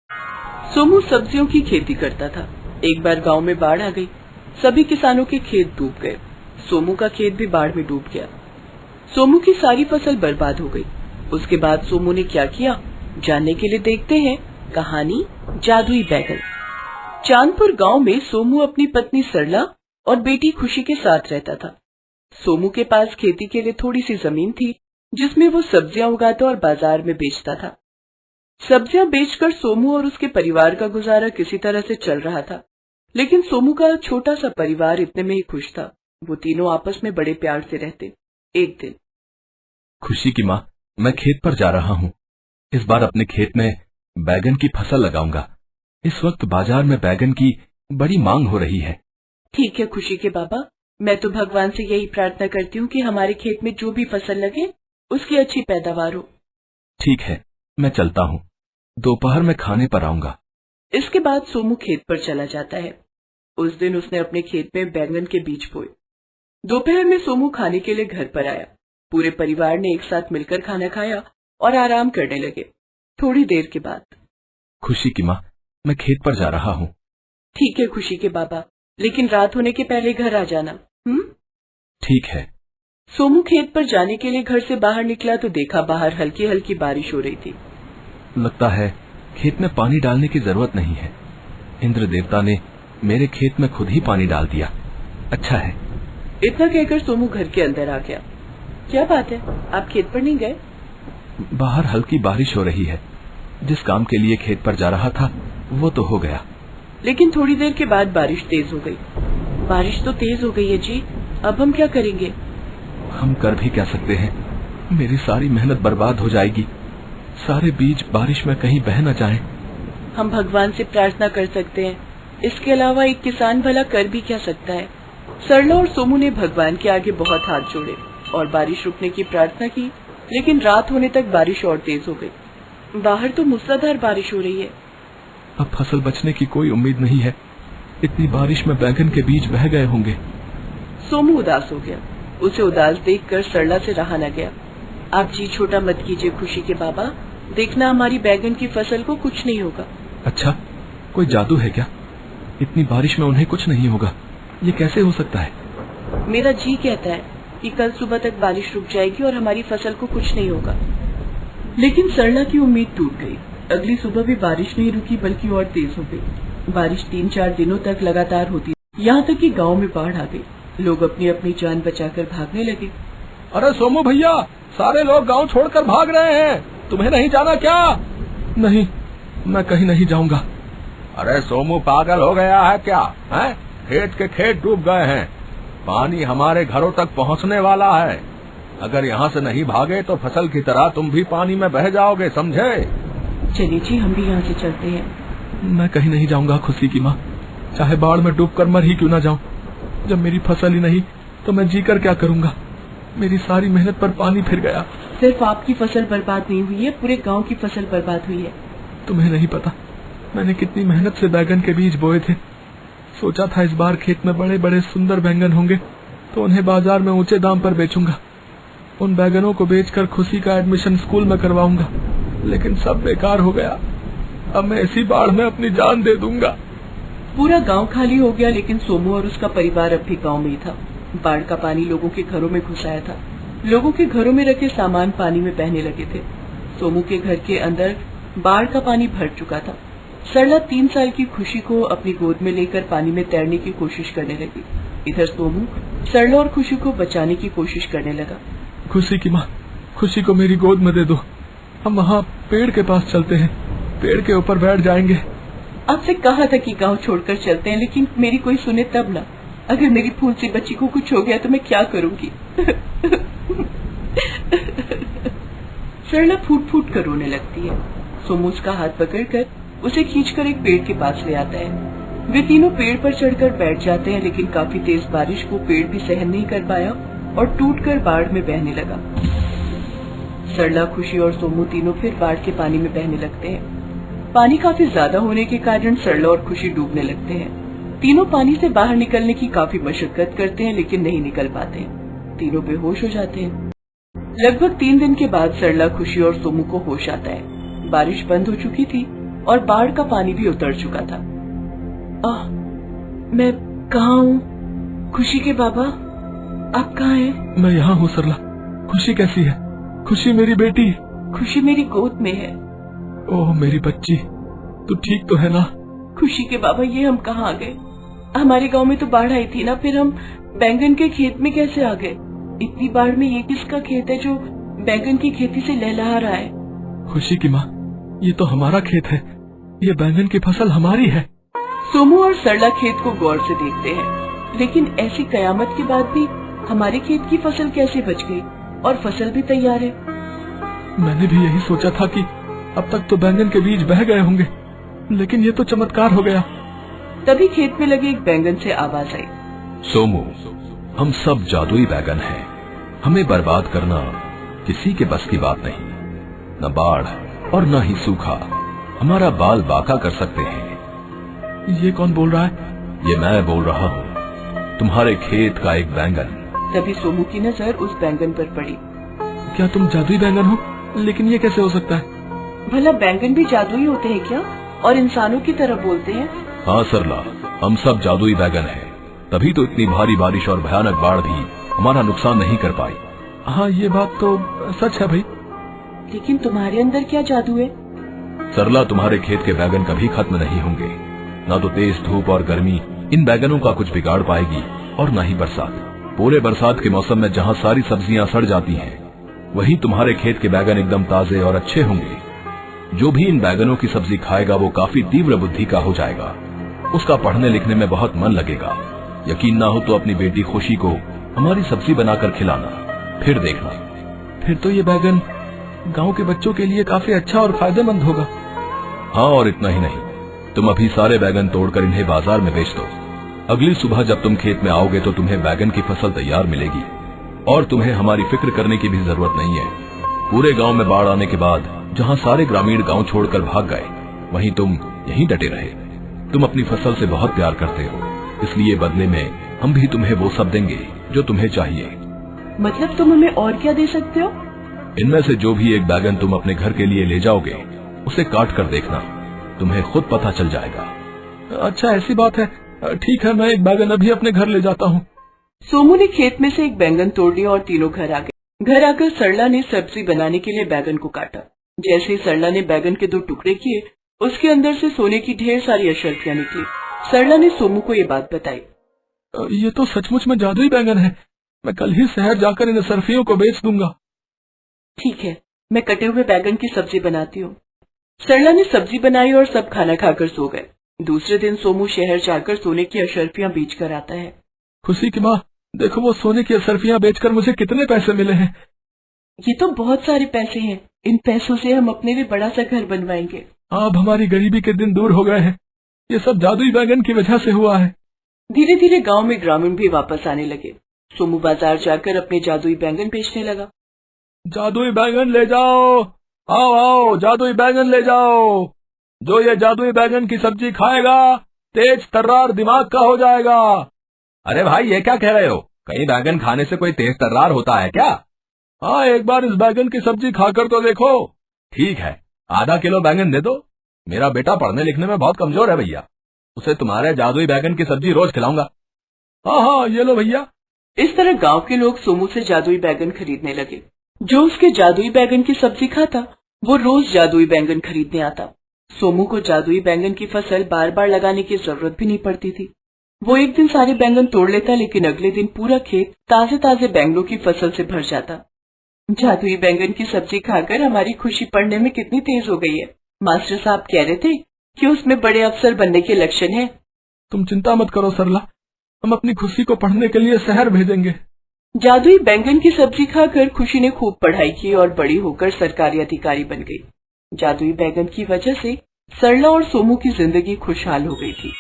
सोमू सब्जियों की खेती करता था। एक बार गांव में बाढ़ आ गई। सभी किसानों के खेत डूब गए। सोमू का खेत भी बाढ़ में डूब गया। सोमू की सारी फसल बर्बाद हो गई। उसके बाद सोमू ने क्या किया, जानने के लिए देखते हैं कहानी जादुई बैगन। चांदपुर गांव में सोमू अपनी पत्नी सरला और बेटी खुशी के साथ रहता था। सोमू के पास खेती के लिए थोड़ी सी जमीन थी, जिसमें वो सब्जियां उगाता और बाजार में बेचता था। सब्जियां बेचकर सोमू और उसके परिवार का गुजारा किसी तरह से चल रहा था। लेकिन सोमू का छोटा सा परिवार इतने में ही खुश था। वो तीनों आपस में बड़े प्यार से रहते। एक दिन, खुशी की माँ, मैं खेत पर जा रहा हूँ। इस बार अपने खेत में बैगन की फसल लगाऊंगा। इस वक्त बाजार में बैगन की बड़ी मांग हो रही है। ठीक है खुशी के बाबा, मैं तो भगवान से यही प्रार्थना करती हूँ कि हमारे खेत में जो भी फसल लगे उसकी अच्छी पैदावार हो। ठीक है, मैं चलता हूँ। दोपहर में खाने पर आऊंगा। इसके बाद सोमू खेत पर चला जाता है। उस दिन उसने अपने खेत में बैंगन के बीज बोए। दोपहर में सोमू खाने के लिए घर पर आया। पूरे परिवार ने एक साथ मिलकर खाना खाया और आराम करने लगे। थोड़ी देर के बाद, खुशी की माँ, मैं खेत पर जा रहा हूँ। ठीक है खुशी के बाबा, लेकिन रात होने के पहले घर आ जाना। ठीक है। सोमू खेत पर जाने के लिए घर से बाहर निकला तो देखा बाहर हल्की हल्की बारिश हो रही थी। लगता है खेत में पानी डालने की जरूरत नहीं है। इंद्र देवता ने मेरे खेत में खुद ही पानी डाल दिया। अच्छा है। इतना कहकर सोमू घर के अंदर आ गया। क्या बात है, आप खेत पर नहीं गए? बाहर हल्की बारिश हो रही है। जिस काम के लिए खेत पर जा रहा था वो तो हो गया। लेकिन थोड़ी देर के बाद बारिश तेज हो गई। बारिश तो तेज हो गई है जी, अब हम क्या करेंगे? हम कर भी क्या सकते हैं, मेरी सारी मेहनत बर्बाद हो जाएगी। सारे बीज बारिश में कहीं बह न जाएं। हम भगवान से प्रार्थना कर सकते हैं, इसके अलावा एक किसान भला कर भी क्या सकता है। सरला और सोमू ने भगवान के आगे बहुत हाथ जोड़े और बारिश रुकने की प्रार्थना की। लेकिन रात होने तक बारिश और तेज हो गई। बाहर तो मूसलाधार बारिश हो रही है। अब फसल बचने की कोई उम्मीद नहीं है। इतनी बारिश में बैगन के बीज बह गए होंगे। सोमू उदास हो गया। उसे उदास देखकर सरला से रहा न गया। आप जी छोटा मत कीजिए खुशी के बाबा, देखना हमारी बैगन की फसल को कुछ नहीं होगा। अच्छा, कोई जादू है क्या? इतनी बारिश में उन्हें कुछ नहीं होगा, ये कैसे हो सकता है? मेरा जी कहता है कि कल सुबह तक बारिश रुक जाएगी और हमारी फसल को कुछ नहीं होगा। लेकिन सरला की उम्मीद टूट गई। अगली सुबह भी बारिश नहीं रुकी बल्कि और तेज हो गई। बारिश 3-4 दिनों तक लगातार होती, यहाँ तक कि गांव में बाढ़ आ गई। लोग अपनी अपनी जान बचाकर भागने लगे। अरे सोमू भैया, सारे लोग गांव छोड़कर भाग रहे हैं। तुम्हें नहीं जाना क्या? नहीं, मैं कहीं नहीं जाऊंगा। अरे सोमू पागल हो गया है क्या? हैं? खेत के खेत डूब गए हैं। पानी हमारे घरों तक पहुंचने वाला है। अगर यहाँ से नहीं भागे तो फसल की तरह तुम भी पानी में बह जाओगे, समझे? चलिए जी, हम भी यहाँ से चलते हैं। मैं कहीं नहीं जाऊंगा खुशी की माँ, चाहे बाढ़ में डूबकर मर ही क्यों ना जाऊं। जब मेरी फसल ही नहीं तो मैं जीकर क्या करूंगा? मेरी सारी मेहनत पर पानी फिर गया। सिर्फ आपकी फसल बर्बाद नहीं हुई है, पूरे गांव की फसल बर्बाद हुई है। तुम्हें नहीं पता मैंने कितनी मेहनत से बैगन के बीज बोए थे। सोचा था इस बार खेत में बड़े बड़े सुंदर बैंगन होंगे तो उन्हें बाजार में ऊंचे दाम पर बेचूंगा। उन बैगनों को बेचकर खुशी का एडमिशन स्कूल में करवाऊंगा। लेकिन सब बेकार हो गया। अब मैं इसी बाढ़ में अपनी जान दे दूंगा। पूरा गांव खाली हो गया, लेकिन सोमू और उसका परिवार अब भी गांव में ही था। बाढ़ का पानी लोगों के घरों में घुस आया था। लोगों के घरों में रखे सामान पानी में बहने लगे थे। सोमू के घर के अंदर बाढ़ का पानी भर चुका था। सरला 3 साल की खुशी को अपनी गोद में लेकर पानी में तैरने की कोशिश करने लगी। इधर सोमू सरला और खुशी को बचाने की कोशिश करने लगा। खुशी की माँ, खुशी को मेरी गोद में दे दो। हम वहाँ पेड़ के पास चलते हैं, पेड़ के ऊपर बैठ जाएंगे। आपसे कहा था कि गांव छोड़कर चलते हैं, लेकिन मेरी कोई सुने तब ना। अगर मेरी फूल सी बच्ची को कुछ हो गया तो मैं क्या करूंगी? सरला फूट फूट कर रोने लगती है। सोमू उसका हाथ पकड़कर उसे खींचकर एक पेड़ के पास ले आता है। वे तीनों पेड़ पर चढ़कर बैठ जाते हैं, लेकिन काफी तेज बारिश को पेड़ भी सहन नहीं कर पाया और टूटकर बाढ़ में बहने लगा। सरला, खुशी और सोमू तीनों फिर बाढ़ के पानी में बहने लगते हैं। पानी काफी ज्यादा होने के कारण सरला और खुशी डूबने लगते हैं। तीनों पानी से बाहर निकलने की काफी मशक्कत करते हैं, लेकिन नहीं निकल पाते। तीनों बेहोश हो जाते हैं। लगभग 3 दिन के बाद सरला, खुशी और सोमू को होश आता है। बारिश बंद हो चुकी थी और बाढ़ का पानी भी उतर चुका था। मैं कहाँ हूँ? खुशी के बाबा, आप कहाँ हैं? मैं यहाँ हूँ सरला। खुशी कैसी है? खुशी मेरी बेटी। खुशी मेरी गोद में है। ओह मेरी बच्ची, तू ठीक तो है ना? खुशी के बाबा, ये हम कहाँ आ गए? हमारे गांव में तो बाढ़ आई थी ना, फिर हम बैंगन के खेत में कैसे आ गए? इतनी बाढ़ में ये किसका खेत है जो बैंगन की खेती से लहलहा रहा है? खुशी की माँ, ये तो हमारा खेत है। ये बैंगन की फसल हमारी है। सोमू और सरला खेत को गौर से देखते हैं, लेकिन ऐसी कयामत के बाद भी हमारे खेत की फसल कैसे बच गई और फसल भी तैयार है? मैंने भी यही सोचा था कि अब तक तो बैंगन के बीज बह गए होंगे, लेकिन ये तो चमत्कार हो गया। तभी खेत में लगे एक बैंगन से आवाज आई, सोमू, हम सब जादुई बैगन हैं। हमें बर्बाद करना किसी के बस की बात नहीं। न बाढ़ और न ही सूखा हमारा बाल बाका कर सकते हैं। ये कौन बोल रहा है? ये मैं बोल रहा हूँ, तुम्हारे खेत का एक बैंगन। तभी सोमू की नजर उस बैंगन पर पड़ी। क्या तुम जादुई बैंगन हो? लेकिन ये कैसे हो सकता है? भला बैंगन भी जादुई होते हैं क्या, और इंसानों की तरह बोलते हैं? हाँ सरला, हम सब जादुई बैगन हैं। तभी तो इतनी भारी बारिश और भयानक बाढ़ भी हमारा नुकसान नहीं कर पाई। हाँ ये बात तो सच है भाई। लेकिन तुम्हारे अंदर क्या जादू है? सरला, तुम्हारे खेत के बैगन कभी खत्म नहीं होंगे। न तो तेज धूप और गर्मी इन बैगनों का कुछ बिगाड़ पाएगी, और न ही बरसात। पूरे बरसात के मौसम में जहाँ सारी सब्जियाँ सड़ जाती हैं, वहीं तुम्हारे खेत के बैगन एकदम ताजे और अच्छे होंगे। जो भी इन बैगनों की सब्जी खाएगा वो काफी तीव्र बुद्धि का हो जाएगा। उसका पढ़ने लिखने में बहुत मन लगेगा। यकीन ना हो तो अपनी बेटी खुशी को हमारी सब्जी बनाकर खिलाना, फिर देखना। फिर तो ये बैगन गांव के बच्चों के लिए काफी अच्छा और फायदेमंद होगा। हाँ, और इतना ही नहीं, तुम अभी सारे बैगन तोड़कर इन्हें बाजार में बेच दो। अगली सुबह जब तुम खेत में आओगे तो तुम्हें बैगन की फसल तैयार मिलेगी, और तुम्हें हमारी फिक्र करने की भी जरूरत नहीं है। पूरे गांव में बाढ़ आने के बाद जहां सारे ग्रामीण गांव छोड़कर भाग गए, वहीं तुम यहीं डटे रहे। तुम अपनी फसल से बहुत प्यार करते हो, इसलिए बदले में हम भी तुम्हें वो सब देंगे जो तुम्हें चाहिए। मतलब तुम हमें और क्या दे सकते हो? इनमें से जो भी एक बैगन तुम अपने घर के लिए ले जाओगे, उसे काट कर देखना, तुम्हें खुद पता चल जाएगा। अच्छा ऐसी बात है, ठीक है, मैं एक बैगन अभी अपने घर ले जाता हूँ। सोमू ने खेत में से एक बैंगन तोड़ लिया और तीनों घर आ गए। घर आकर सरला ने सब्जी बनाने के लिए बैगन को काटा। जैसे ही सरला ने बैगन के 2 टुकड़े किए, उसके अंदर से सोने की ढेर सारी अशर्फियां निकली। सरला ने सोमू को ये बात बताई। ये तो सचमुच में जादुई बैंगन है। मैं कल ही शहर जाकर इन अशर्फियों को बेच दूंगा। ठीक है, मैं कटे हुए बैगन की सब्जी बनाती हूँ। सरला ने सब्जी बनाई और सब खाना खाकर सो गए। दूसरे दिन सोमू शहर जाकर सोने की अशर्फियां बेच कर आता है। खुशी की माँ, देखो वो सोने की अशर्फियां बेचकर मुझे कितने पैसे मिले हैं। ये तो बहुत सारे पैसे हैं। इन पैसों से हम अपने लिए बड़ा सा घर बनवाएंगे। अब हमारी गरीबी के दिन दूर हो गए हैं। ये सब जादुई बैगन की वजह से हुआ है। धीरे धीरे गांव में ग्रामीण भी वापस आने लगे। सोमू बाजार जाकर अपने जादुई बैंगन बेचने लगा। जादुई बैगन ले जाओ, आओ आओ, जादुई बैगन ले जाओ। जो ये जादुई बैगन की सब्जी खाएगा, तेज तर्रार दिमाग का हो जाएगा। अरे भाई, ये क्या कह रहे हो? कहीं बैगन खाने से कोई तेज तर्रार होता है क्या? हाँ, एक बार इस बैगन की सब्जी खाकर तो देखो। ठीक है, आधा किलो बैगन दे दो। मेरा बेटा पढ़ने लिखने में बहुत कमजोर है भैया, उसे तुम्हारे जादुई बैगन की सब्जी रोज खिलाऊंगा। हाँ हाँ, ये लो भैया। इस तरह गांव के लोग सोमू से जादुई बैगन खरीदने लगे। जो उसके जादुई बैगन की सब्जी खाता, वो रोज जादुई बैंगन खरीदने आता। सोमू को जादुई बैंगन की फसल बार बार लगाने की जरूरत भी नहीं पड़ती थी। वो एक दिन सारे बैंगन तोड़ लेता, लेकिन अगले दिन पूरा खेत ताजे ताजे बैंगनों की फसल से भर जाता। जादुई बैंगन की सब्जी खाकर हमारी खुशी पढ़ने में कितनी तेज हो गई है। मास्टर साहब कह रहे थे कि उसमें बड़े अफसर बनने के लक्षण हैं। तुम चिंता मत करो सरला, हम अपनी खुशी को पढ़ने के लिए शहर भेजेंगे। जादुई बैंगन की सब्जी खाकर खुशी ने खूब पढ़ाई की और बड़ी होकर सरकारी अधिकारी बन गई। जादुई बैंगन की वजह से सरला और सोमू की जिंदगी खुशहाल हो गई थी।